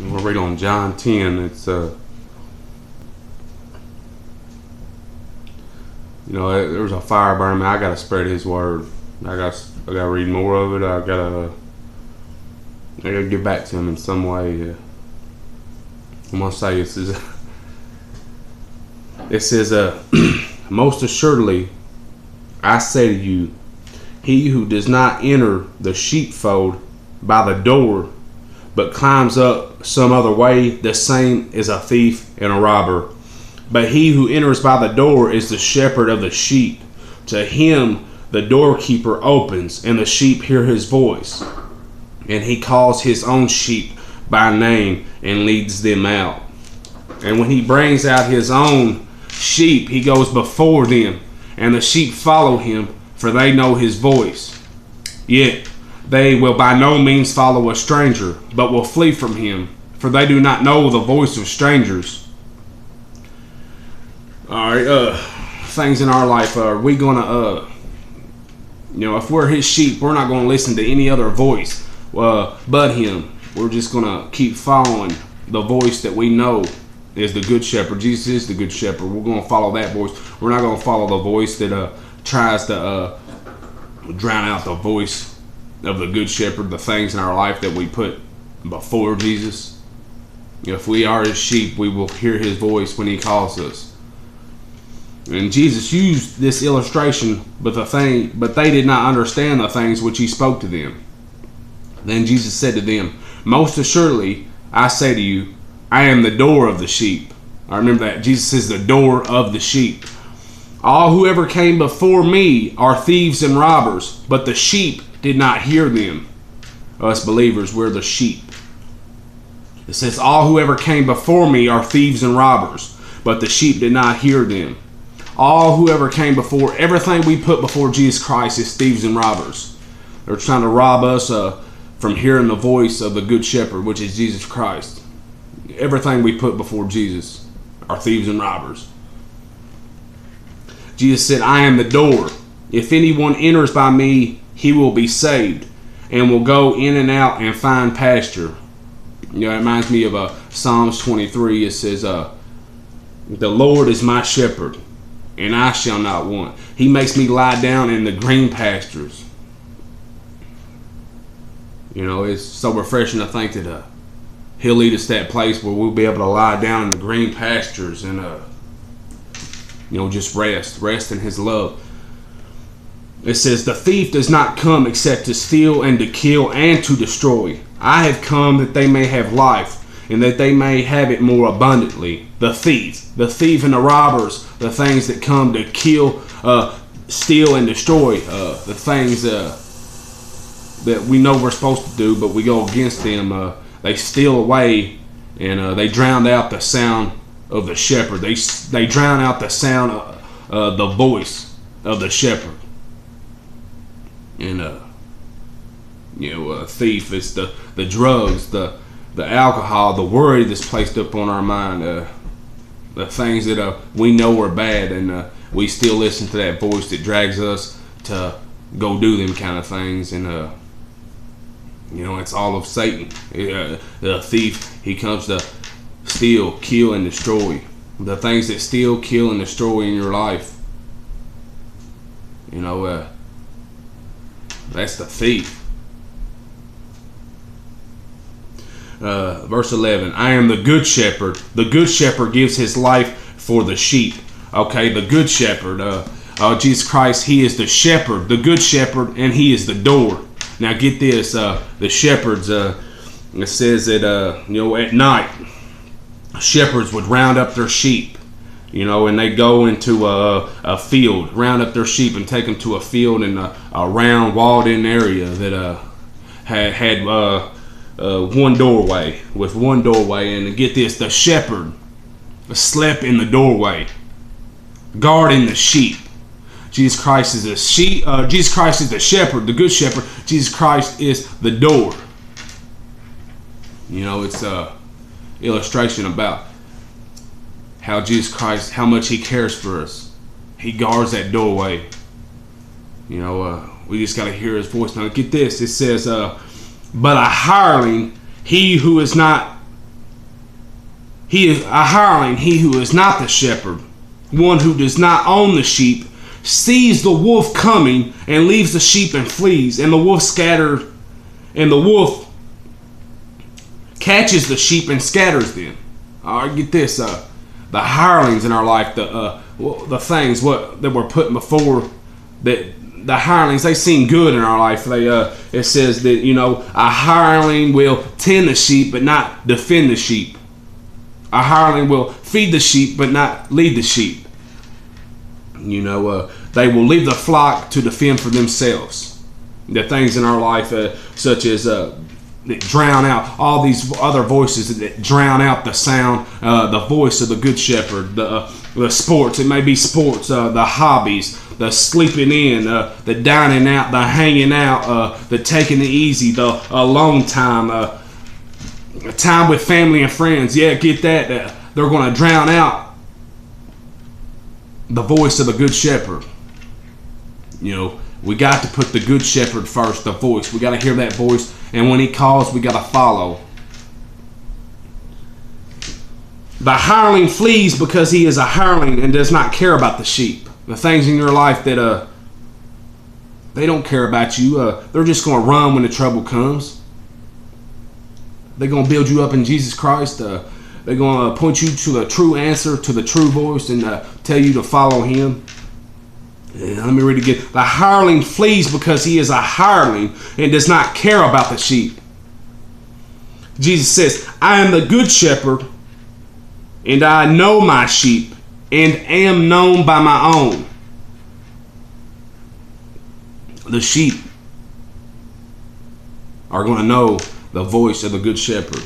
We'll read on John 10. It's there's a fire burning. I gotta spread His word. I gotta read more of it. I gotta get back to Him in some way. I'm gonna say it says most assuredly I say to you, he who does not enter the sheepfold by the door, but climbs up some other way, the same is a thief and a robber. But he who enters by the door is the shepherd of the sheep. To him the doorkeeper opens, and the sheep hear his voice. And he calls his own sheep by name and leads them out. And when he brings out his own sheep, he goes before them, and the sheep follow him, for they know his voice. Yet they will by no means follow a stranger, but will flee from him, for they do not know the voice of strangers. Alright, things in our life, are we gonna, if we're his sheep, we're not gonna listen to any other voice but him. We're just gonna keep following the voice that we know is the good shepherd. Jesus is the good shepherd. We're gonna follow that voice. We're not gonna follow the voice that tries to drown out the voice of the good shepherd, the things in our life that we put before Jesus. If we are his sheep, we will hear his voice when he calls us. And Jesus used this illustration, but they did not understand the things which he spoke to them. Then Jesus said to them, most assuredly, I say to you, I am the door of the sheep. I remember that. Jesus is the door of the sheep. All whoever came before me are thieves and robbers, but the sheep did not hear them. Us believers, we're the sheep. It says, all whoever came before me are thieves and robbers, but the sheep did not hear them. All whoever came before, everything we put before Jesus Christ is thieves and robbers. They're trying to rob us from hearing the voice of the good shepherd, which is Jesus Christ. Everything we put before Jesus are thieves and robbers. Jesus said, I am the door. If anyone enters by me, he will be saved and will go in and out and find pasture. It reminds me of Psalms 23. It says, the Lord is my shepherd, and I shall not want. He makes me lie down in the green pastures. It's so refreshing to think that he'll lead us to that place where we'll be able to lie down in the green pastures and just rest in his love. It says, the thief does not come except to steal and to kill and to destroy. I have come that they may have life, and that they may have it more abundantly. The thief and the robbers, the things that come to kill, steal, and destroy, the things that we know we're supposed to do, but we go against them. They steal away, and they drown out the sound of the shepherd. They drown out the sound of the voice of the shepherd. And a thief is the drugs, the alcohol, the worry that's placed up on our mind, the things that we know are bad, and we still listen to that voice that drags us to go do them kind of things. And it's all of Satan. The thief, he comes to steal, kill, and destroy. The things that steal, kill, and destroy in your life. That's the thief. Verse 11, I am the good shepherd. The good shepherd gives his life for the sheep. Okay, the good shepherd. Jesus Christ, he is the shepherd, the good shepherd, and he is the door. Now get this, the shepherds, it says that, at night, shepherds would round up their sheep, and they go into a field, round up their sheep and take them to a field in a round walled-in area that had one doorway, and get this, the shepherd slept in the doorway, guarding the sheep. Jesus Christ is the sheep. Jesus Christ is the shepherd, the good shepherd. Jesus Christ is the door. It's a illustration about how Jesus Christ, how much he cares for us. He guards that doorway. We just got to hear his voice. Now get this. It says, but a hireling, he who is not He is a hireling, he who is not the shepherd, one who does not own the sheep, sees the wolf coming and leaves the sheep and flees, and the wolf catches the sheep and scatters them. All right, get this: the hirelings in our life, the things that were put before, that the hirelings, they seem good in our life. It says that a hireling will tend the sheep but not defend the sheep. A hireling will feed the sheep but not lead the sheep. They will leave the flock to defend for themselves. The things in our life, such as that drown out all these other voices, that drown out the sound, the voice of the good shepherd, the sports. It may be sports, the hobbies, the sleeping in, the dining out, the hanging out, the taking it easy, the alone time, time with family and friends. Yeah, get that. They're going to drown out the voice of the good shepherd. We got to put the good shepherd first, the voice. We got to hear that voice, and when he calls, we got to follow. The hireling flees because he is a hireling and does not care about the sheep. The things in your life that they don't care about you. They're just going to run when the trouble comes. They're going to build you up in Jesus Christ. They're going to point you to the true answer, to the true voice, and tell you to follow him. Let me read it again. The hireling flees because he is a hireling and does not care about the sheep. Jesus says, I am the good shepherd, and I know my sheep, and am known by my own. The sheep are going to know the voice of the good shepherd.